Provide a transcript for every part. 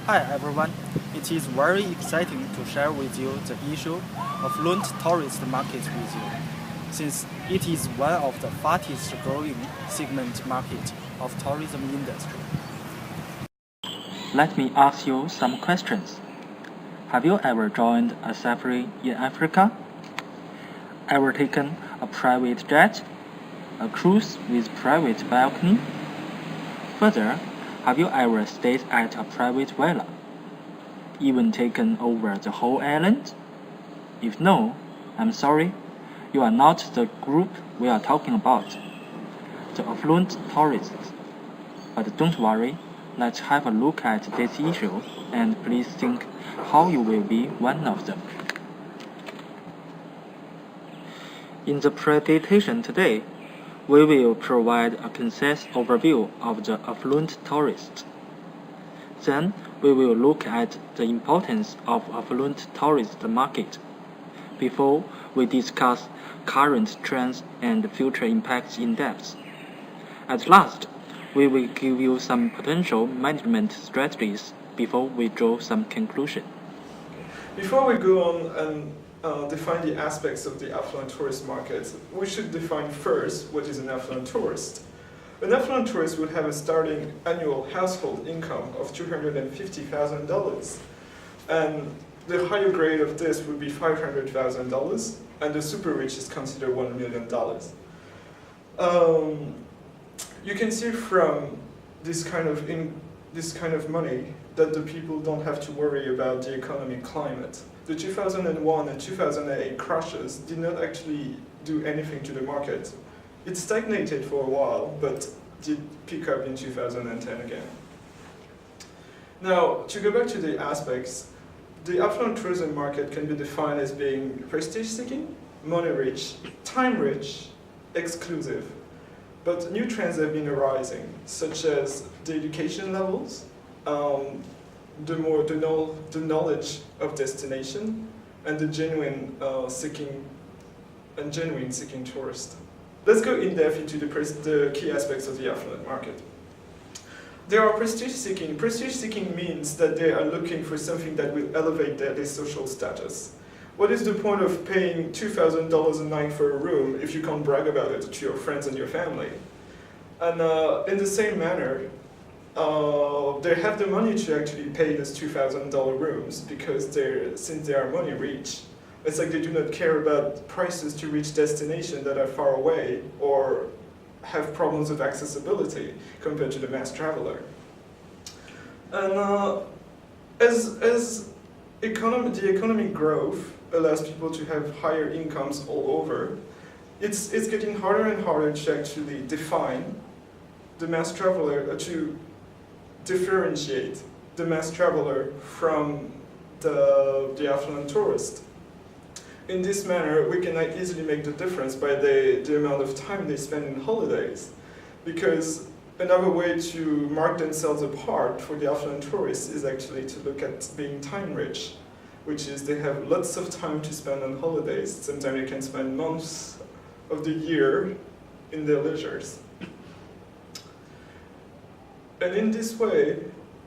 Hi everyone, it is very exciting to share with you the issue of affluent tourist market with you, since it is one of the fastest growing segment market of tourism industry. Let me ask you some questions. Have you ever joined a safari in Africa? Ever taken a private jet? A cruise with private balcony? Further, have you ever stayed at a private villa? Even taken over the whole island? If no, I'm sorry, you are not the group we are talking about, the affluent tourists. But don't worry, let's have a look at this issue and please think how you will be one of them. In the presentation today, we will provide a concise overview of the affluent tourist. Then, we will look at the importance of affluent tourist market before we discuss current trends and future impacts in depth. At last, we will give you some potential management strategies before we draw some conclusion. Before we go on and define the aspects of the affluent tourist market, we should define first what is an affluent tourist. An affluent tourist would have a starting annual household income of $250,000, and the higher grade of this would be $500,000, and the super rich is considered $1 million. You can see from this kind of money that the people don't have to worry about the economic climate. The 2001 and 2008 crashes did not actually do anything to the market. It stagnated for a while, but did pick up in 2010 again. Now, to go back to the aspects, the affluent tourism market can be defined as being prestige-seeking, money-rich, time-rich, exclusive. But new trends have been arising, such as the education levels, the knowledge of destination, and the genuine seeking tourist. Let's go in depth into the key aspects of the affluent market. They are prestige seeking. Prestige seeking means that they are looking for something that will elevate their social status. What is the point of paying $2,000 a night for a room if you can't brag about it to your friends and your family? And in the same manner, they have the money to actually pay those $2,000 rooms because since they are money rich, it's like they do not care about prices to reach destinations that are far away or have problems with accessibility compared to the mass traveler. And as the economic growth allows people to have higher incomes all over, it's getting harder and harder to actually define the mass traveler, to differentiate the mass traveler from the affluent tourist. In this manner, we can easily make the difference by the amount of time they spend in holidays. Because another way to mark themselves apart for the affluent tourists is actually to look at being time rich, which is they have lots of time to spend on holidays. Sometimes they can spend months of the year in their leisures. And in this way,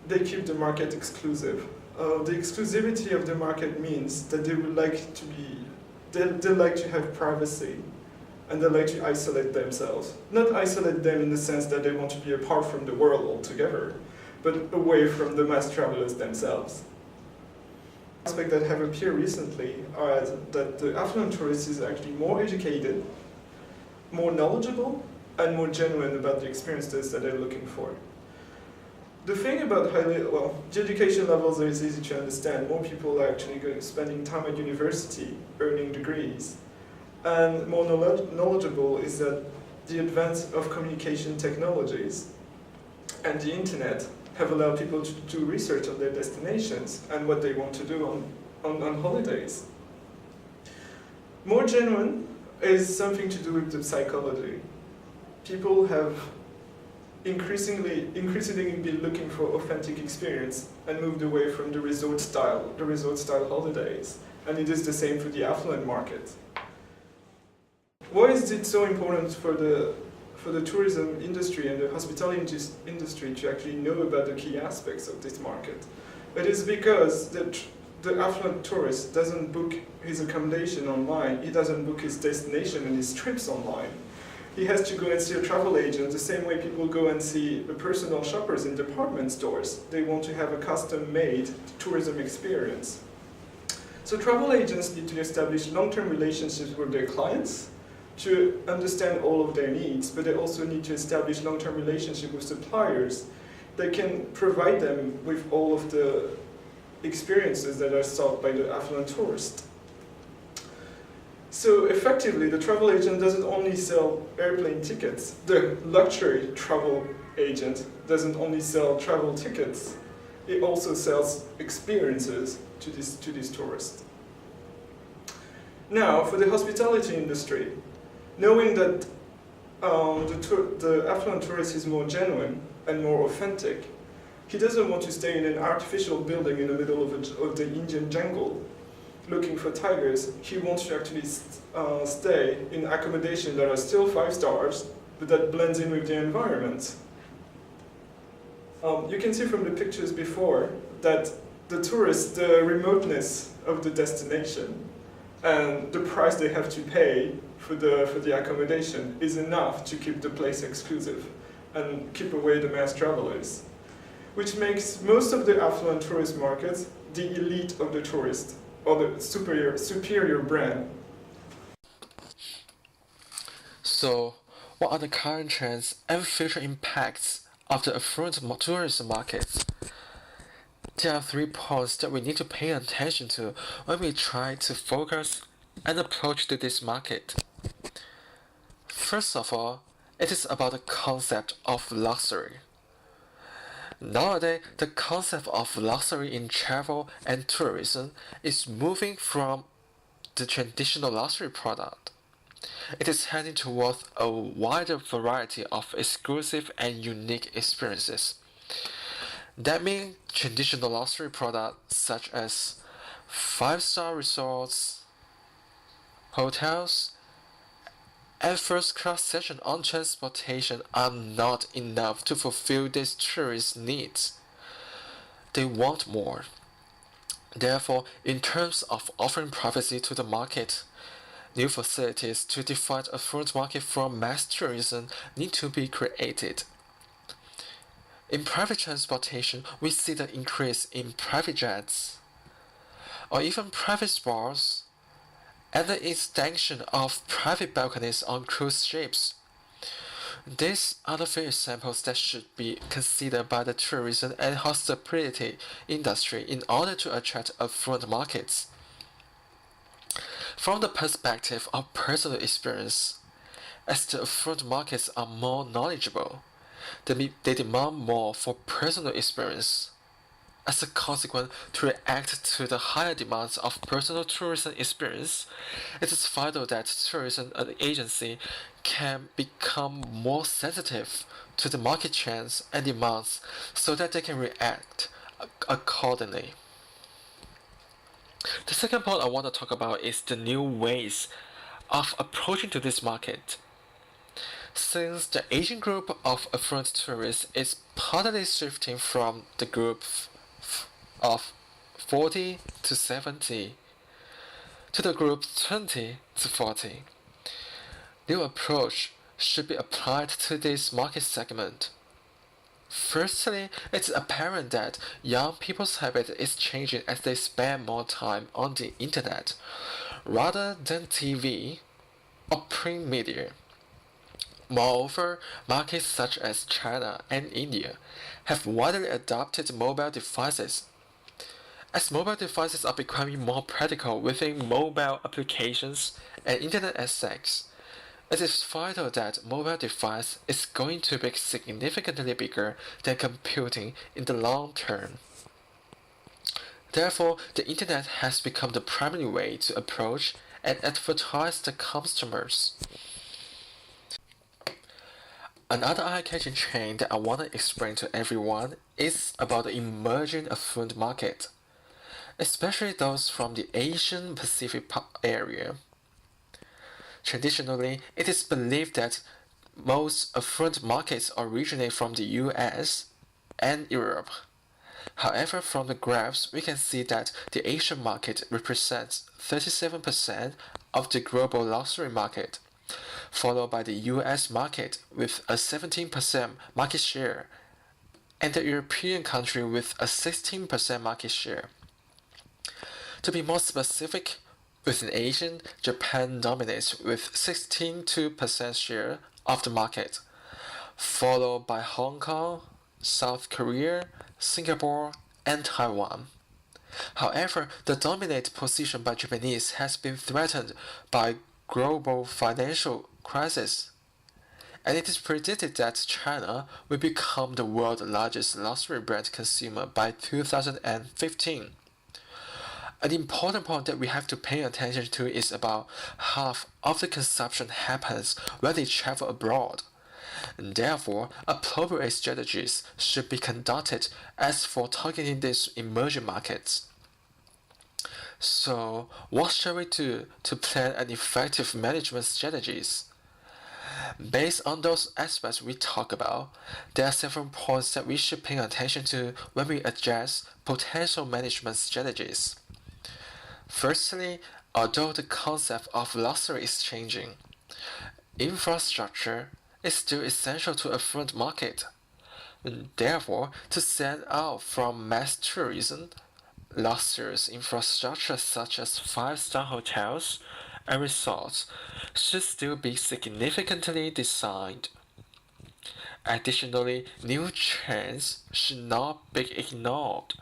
they keep the market exclusive. The exclusivity of the market means that they would like to they like to have privacy, and they like to isolate themselves. Not isolate them in the sense that they want to be apart from the world altogether, but away from the mass travelers themselves. Aspects that have appeared recently are that the affluent tourist is actually more educated, more knowledgeable, and more genuine about the experiences that they're looking for. The thing about the education levels is easy to understand. More people are actually spending time at university, earning degrees. And more knowledgeable is that the advance of communication technologies and the internet have allowed people to do research on their destinations and what they want to do on holidays. More genuine is something to do with the psychology. People have increasingly been looking for authentic experience and moved away from the resort style holidays. And it is the same for the affluent market. Why is it so important for the tourism industry and the hospitality industry to actually know about the key aspects of this market? It is because the affluent tourist doesn't book his accommodation online, he doesn't book his destination and his trips online. He has to go and see a travel agent the same way people go and see the personal shoppers in department stores. They want to have a custom-made tourism experience. So travel agents need to establish long-term relationships with their clients to understand all of their needs, but they also need to establish long-term relationships with suppliers that can provide them with all of the experiences that are sought by the affluent tourist. So effectively, the travel agent doesn't only sell airplane tickets. The luxury travel agent doesn't only sell travel tickets. It also sells experiences to these tourists. Now, for the hospitality industry, knowing that the affluent tourist is more genuine and more authentic, he doesn't want to stay in an artificial building in the middle of the Indian jungle looking for tigers. He wants to actually stay in accommodation that are still 5 stars, but that blends in with the environment. You can see from the pictures before that the remoteness of the destination and the price they have to pay for the accommodation is enough to keep the place exclusive and keep away the mass travelers, which makes most of the affluent tourist markets the elite of the tourist, or the superior brand. So, what are the current trends and future impacts of the affluent tourism markets? There are 3 points that we need to pay attention to when we try to focus and approach to this market. First of all, it is about the concept of luxury. Nowadays, the concept of luxury in travel and tourism is moving from the traditional luxury product. It is heading towards a wider variety of exclusive and unique experiences. That means traditional luxury products such as 5-star resorts, hotels, and first-class session on transportation are not enough to fulfill these tourists' needs. They want more. Therefore, in terms of offering privacy to the market, new facilities to define a affluent market from mass tourism need to be created. In private transportation, we see the increase in private jets, or even private spas, and the extension of private balconies on cruise ships. These are the few examples that should be considered by the tourism and hospitality industry in order to attract affluent markets. From the perspective of personal experience, as the affluent markets are more knowledgeable, they demand more for personal experience. As a consequence, to react to the higher demands of personal tourism experience, it is vital that tourism agency can become more sensitive to the market trends and demands so that they can react accordingly. The second point I want to talk about is the new ways of approaching to this market. Since the aging group of affluent tourists is partly shifting from the group of 40 to 70 to the group 20 to 40, new approach should be applied to this market segment. Firstly, it's apparent that young people's habit is changing as they spend more time on the internet rather than TV or print media. Moreover, markets such as China and India have widely adopted mobile devices. As mobile devices are becoming more practical within mobile applications and internet access, it is vital that mobile device is going to be significantly bigger than computing in the long term. Therefore, the internet has become the primary way to approach and advertise the customers. Another eye-catching trend that I want to explain to everyone is about the emerging affluent market, especially those from the Asian Pacific area. Traditionally, it is believed that most affluent markets originate from the US and Europe. However, from the graphs, we can see that the Asian market represents 37% of the global luxury market, followed by the US market with a 17% market share, and the European country with a 16% market share. To be more specific, within Asian, Japan dominates with 16.2% share of the market, followed by Hong Kong, South Korea, Singapore, and Taiwan. However, the dominant position by Japanese has been threatened by global financial crisis, and it is predicted that China will become the world's largest luxury brand consumer by 2015. An important point that we have to pay attention to is about half of the consumption happens when they travel abroad. And therefore, appropriate strategies should be conducted as for targeting these emerging markets. So, what shall we do to plan an effective management strategies? Based on those aspects we talk about, there are several points that we should pay attention to when we address potential management strategies. Firstly, although the concept of luxury is changing, infrastructure is still essential to a affluent market. Therefore, to stand out from mass tourism, luxurious infrastructure such as five-star hotels and resorts should still be significantly designed. Additionally, new trends should not be ignored,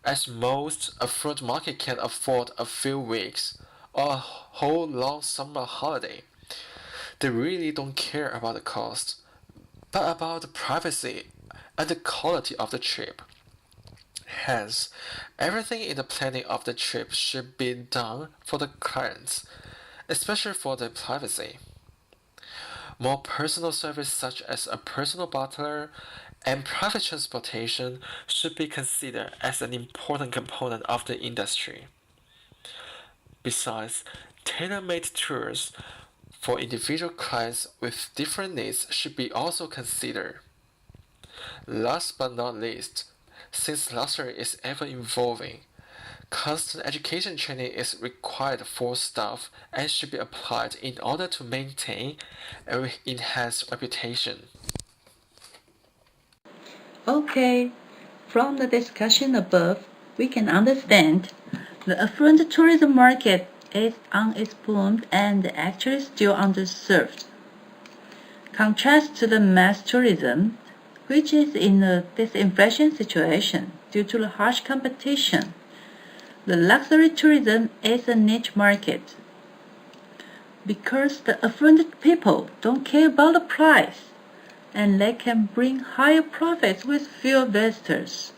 as most affluent market can afford a few weeks or a whole long summer holiday. They really don't care about the cost, but about the privacy and the quality of the trip. Hence, everything in the planning of the trip should be done for the clients, especially for their privacy. More personal service such as a personal butler and private transportation should be considered as an important component of the industry. Besides, tailor-made tours for individual clients with different needs should be also considered. Last but not least, since luxury is ever evolving, constant education training is required for staff and should be applied in order to maintain and enhance reputation. Okay, from the discussion above, we can understand the affluent tourism market is unexplored and actually still underserved. Contrast to the mass tourism, which is in a disinflation situation due to the harsh competition. The luxury tourism is a niche market because the affluent people don't care about the price and they can bring higher profits with fewer visitors.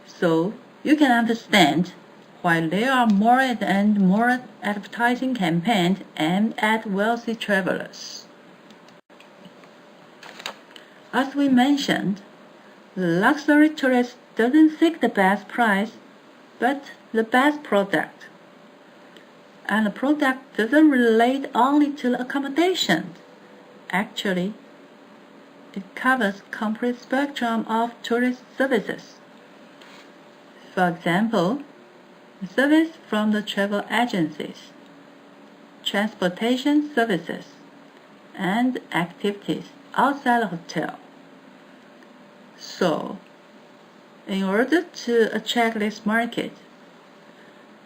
So you can understand why there are more and more advertising campaigns aimed at wealthy travelers. As we mentioned, the luxury tourist doesn't seek the best price, but the best product. And the product doesn't relate only to the accommodation. Actually, it covers complete spectrum of tourist services. For example, service from the travel agencies, transportation services, and activities outside the hotel. So, in order to attract this market,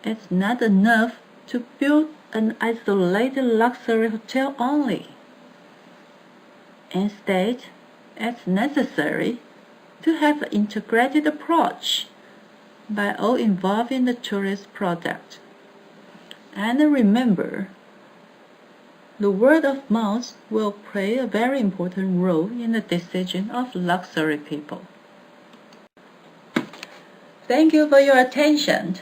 it's not enough to build an isolated luxury hotel only. Instead, it's necessary to have an integrated approach by all involving the tourist product. And remember, the word of mouth will play a very important role in the decision of luxury people. Thank you for your attention.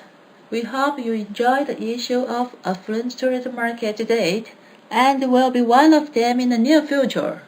We hope you enjoyed the issue of affluent tourism market today and will be one of them in the near future.